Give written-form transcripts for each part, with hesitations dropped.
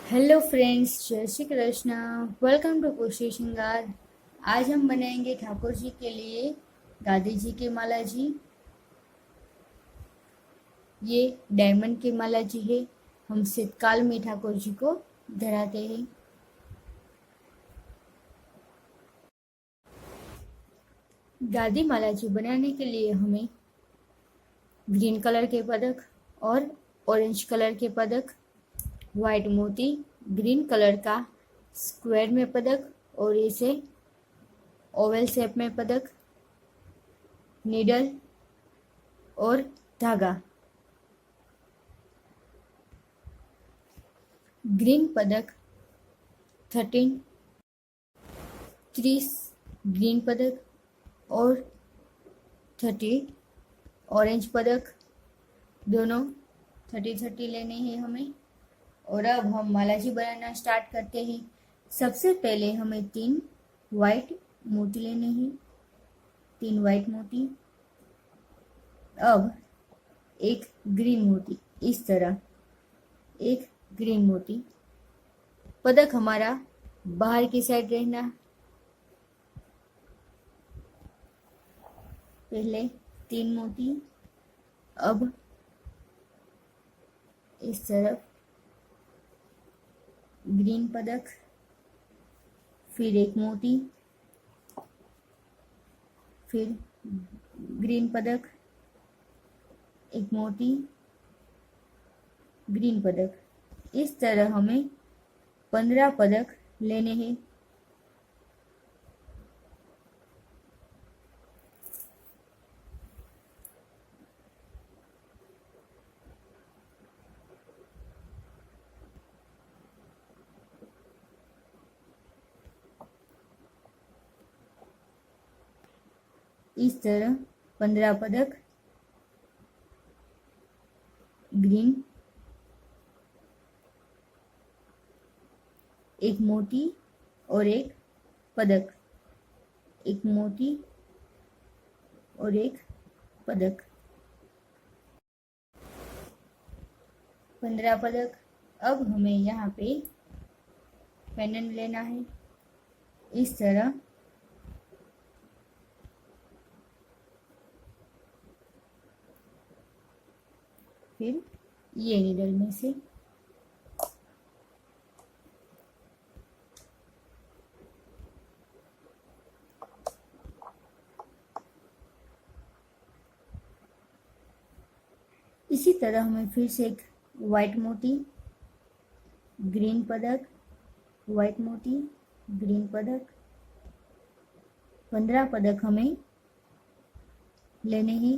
Hello friends, जय Shri Krishna. Welcome to पुष्टि श्रृंगार। आज हम बनाएंगे ठाकुर जी के लिए गादी जी की माला जी। ये डायमंड की माला जी है। हम शीतकाल में ठाकुर जी को धराते हैं। गादी माला जी बनाने के लिए हमें ग्रीन कलर के पदक और ऑरेंज कलर के पदक, वाइट मोती, ग्रीन कलर का स्क्वायर में पदक और इसे ओवल शेप में पदक, नीडल और धागा। ग्रीन पदक 13, 30 ग्रीन पदक और 30 ऑरेंज पदक, दोनों 30-30 लेने हैं हमें। और अब हम मालाजी बनाना स्टार्ट करते हैं। सबसे पहले हमें 3 वाइट मोती लेने हैं, 3 वाइट मोती। अब एक ग्रीन मोती, इस तरह एक ग्रीन मोती। पदक हमारा बाहर की साइड रहना। पहले 3 मोती, अब इस तरफ ग्रीन पदक, फिर एक मोती, फिर ग्रीन पदक, एक मोती, ग्रीन पदक। इस तरह हमें 15 पदक लेने हैं। इस तरह 15 पदक ग्रीन, एक मोती और एक पदक, एक मोती और एक पदक, 15 पदक। अब हमें यहाँ पे पेंडेंट लेना है, इस तरह फिर ये निडल में से इसी तरह हमें फिर से एक वाइट मोती, ग्रीन पदक, वाइट मोती, ग्रीन पदक, 15 पदक हमें लेने हैं।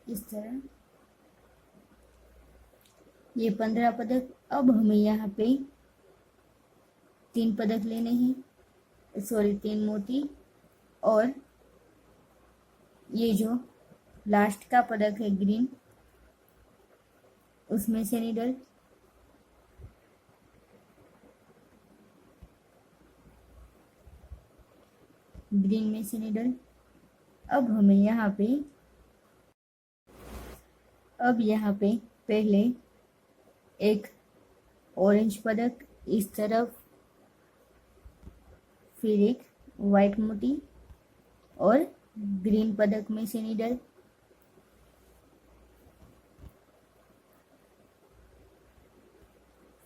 इस तरह ये 15 पदक। अब हमें यहाँ पे 3 पदक लेने हैं, सॉरी 3 मोती, और ये जो लास्ट का पदक है ग्रीन, उसमें से निडल, ग्रीन में से निडल। अब हमें यहाँ पे पहले एक ऑरेंज पदक इस तरफ, फिर एक वाइट मोती और ग्रीन पदक में से निडल,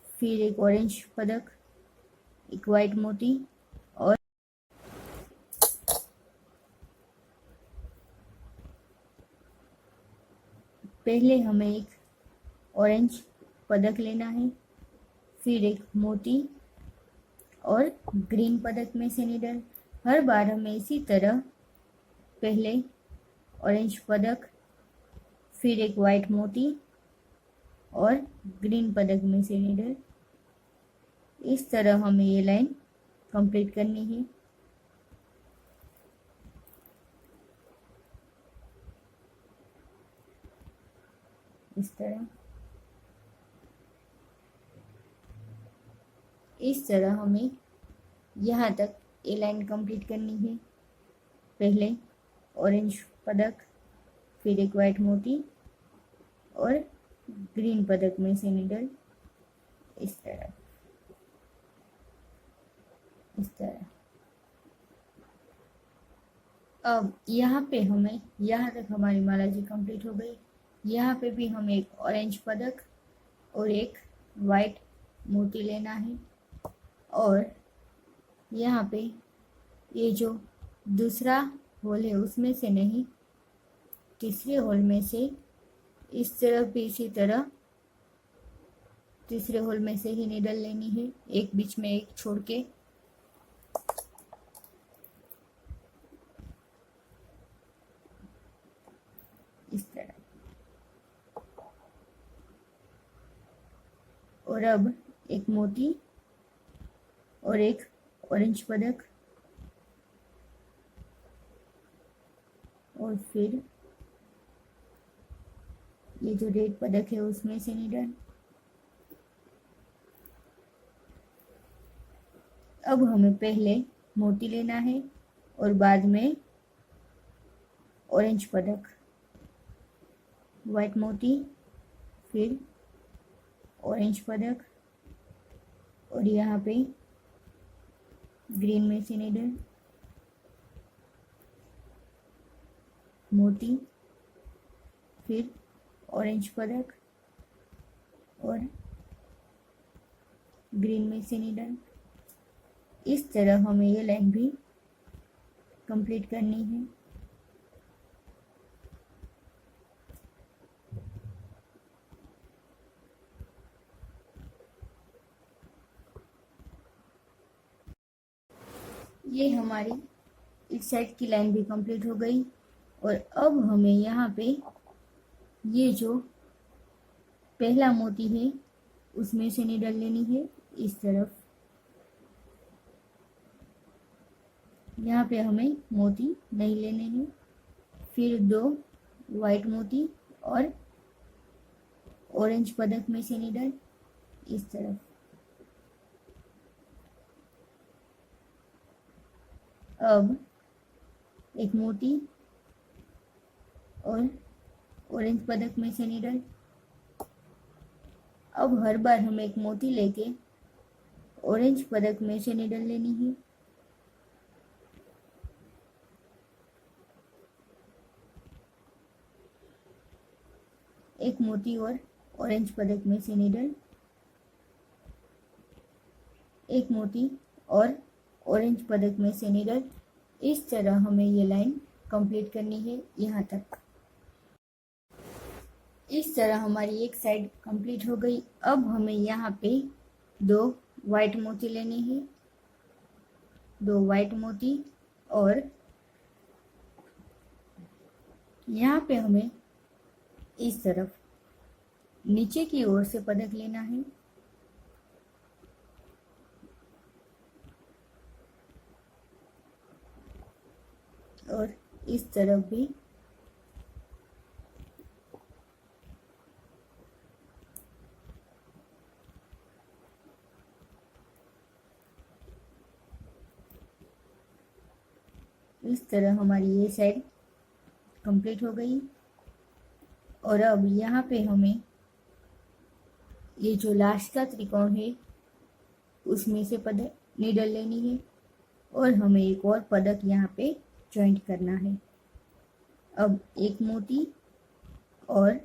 फिर एक ऑरेंज पदक, एक वाइट मोती, और पहले हमें एक ऑरेंज पदक लेना है, फिर एक मोती और ग्रीन पदक में से निडल। हर बार हमें इसी तरह पहले ऑरेंज पदक, फिर एक वाइट मोती और ग्रीन पदक में से निडल। इस तरह हमें ये लाइन कंप्लीट करनी है। इस तरह हमें यहाँ तक ये लाइन कंप्लीट करनी है। पहले ऑरेंज पदक, फिर एक वाइट मोती और ग्रीन पदक में से नीडल इस तरह अब यहाँ पे हमें, यहाँ तक हमारी माला जी कंप्लीट हो गई। यहाँ पे भी हमें एक ऑरेंज पदक और एक वाइट मोती लेना है और यहाँ पे ये जो दूसरा होल है उसमें से नहीं, तीसरे होल में से इस तरफ भी इसी तरह तीसरे होल में से ही नीडल लेनी है, एक बीच में एक छोड़ के। इस तरह। और अब एक मोती और एक ऑरेंज पदक और फिर ये जो रेड पदक है उसमें से नीडल। अब हमें पहले मोती लेना है और बाद में ऑरेंज पदक, वाइट मोती, फिर ऑरेंज पदक और यहाँ पे ग्रीन में से नीडल, मोती, फिर ऑरेंज पदक और ग्रीन में से नीडल। इस तरह हमें ये लाइन भी कंप्लीट करनी है। ये हमारी इस साइड की लाइन भी कंप्लीट हो गई और अब हमें यहाँ पे ये जो पहला मोती है उसमें से नीडल लेनी है इस तरफ। यहाँ पे हमें मोती नहीं लेने हैं। फिर दो वाइट मोती और ऑरेंज पदक में से नीडल इस तरफ। अब एक मोती और ऑरेंज पदक में से नीडल। अब हर बार हमें एक मोती लेके ऑरेंज पदक में से नीडल लेनी है। एक मोती और ऑरेंज पदक में से नीडल, एक मोती और ऑरेंज पदक में से नीडल। इस तरह हमें ये लाइन कंप्लीट करनी है यहाँ तक। इस तरह हमारी एक साइड कंप्लीट हो गई। अब हमें यहाँ पे दो वाइट मोती लेने हैं, दो वाइट मोती और यहाँ पे हमें इस तरफ नीचे की ओर से पदक लेना है और इस तरफ भी इस तरह हमारी ये साइड कंप्लीट हो गई। और अब यहाँ पे हमें ये जो लास्ट का त्रिकोण है उसमें से पदक नीडल लेनी है और हमें एक और पदक यहाँ पे जॉइंट करना है। अब एक मोती और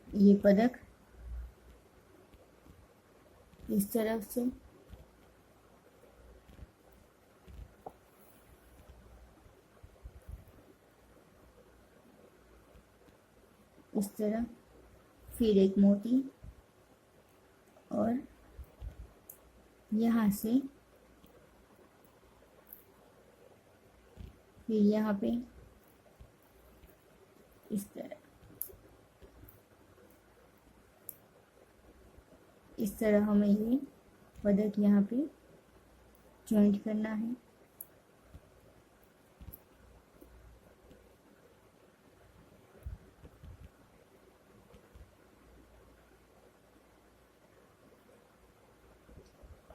ये पदक इस तरफ से इस तरह, फिर एक मोती और यहाँ से फिर यहाँ पे इस तरह। इस तरह हमें ये पदक यहाँ पे जॉइंट करना है।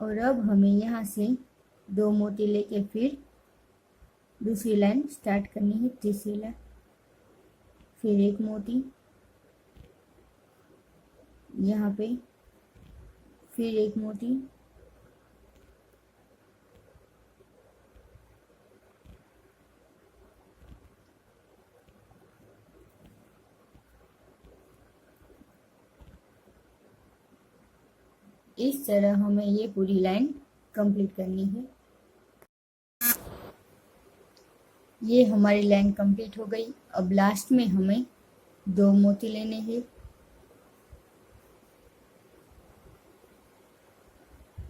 और अब हमें यहाँ से 2 मोती लेके फिर दूसरी लाइन स्टार्ट करनी है, तीसरी लाइन, फिर 1 मोती यहाँ पे, फिर 1 मोती, इस तरह हमें ये पूरी लाइन कंप्लीट करनी है। ये हमारी लाइन कंप्लीट हो गई। अब लास्ट में हमें 2 मोती लेने हैं,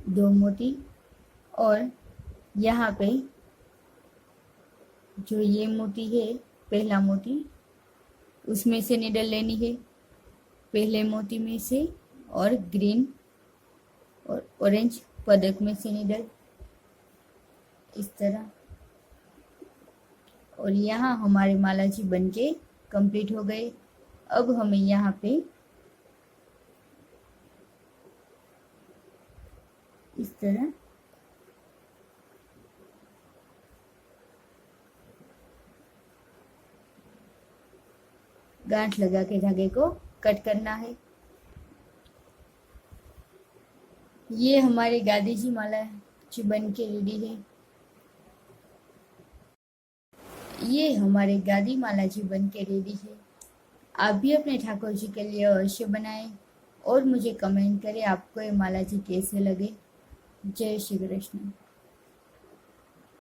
2 मोती, और यहाँ पे जो ये मोती है, पहला मोती, उसमें से निडल लेनी है, पहले मोती में से, और ग्रीन और ऑरेंज पदक में से निडल, इस तरह। और यहाँ हमारे माला जी बनके कंप्लीट हो गए। अब हमें यहाँ पे इस तरह गांठ लगा के धागे को कट करना है। ये हमारी गादी जी माला जी बन के रेडी है। ये हमारे गादी माला जी बन के रेडी है। आप भी अपने ठाकुर जी के लिए अवश्य बनाएं और मुझे कमेंट करें आपको ये माला जी कैसे लगे। जय श्री कृष्ण।